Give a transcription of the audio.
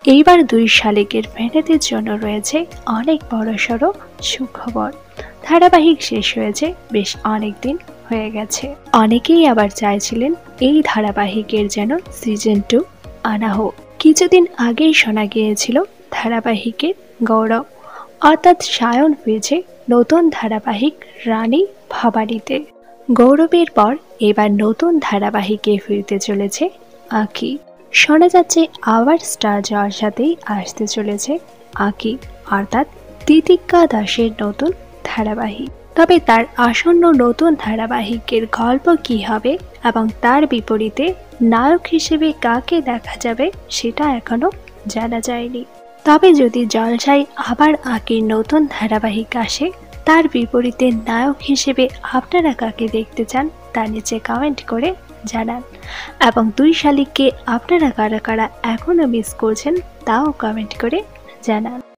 এইবার দুই শালিকের ফ্যানেদের জন্য রয়েছে অনেক বড়সড় সুখবর। ধারাবাহিক শেষ হয়েছে বেশ অনেকদিন হয়ে গেছে। অনেকেই আবার চাইছিলেন এই ধারাবাহিকের যেন সিজন 2 আনা হোক। কিছুদিন আগেই শোনা গিয়েছিল ধারাবাহিকের গৌরব অর্থাৎ সায়ন ফিরছে নতুন ধারাবাহিক রানী ভাবাড়িতে। গৌরবের পর এবার নতুন ধারাবাহিকে ফিরতে চলেছে আঁকি। শোনা যাচ্ছে আবার স্টার যাওয়ার সাথেই আসতে চলেছে আঁকি অর্থাৎ তিতিক্ষা দাসের নতুন ধারাবাহিক। তবে তার আসন্ন নতুন ধারাবাহিকের গল্প কি হবে এবং তার বিপরীতে নায়ক হিসেবে কাকে দেখা যাবে সেটা এখনো জানা যায়নি। তবে যদি জলসায় আবার আঁকির নতুন ধারাবাহিক আসে, তার বিপরীতে নায়ক হিসেবে আপনারা কাকে দেখতে চান তা নিচে কমেন্ট করে জানান এবং দুই শালিককে আপনারা কারা কারা এখনো মিস করছেন তাও কমেন্ট করে জানান।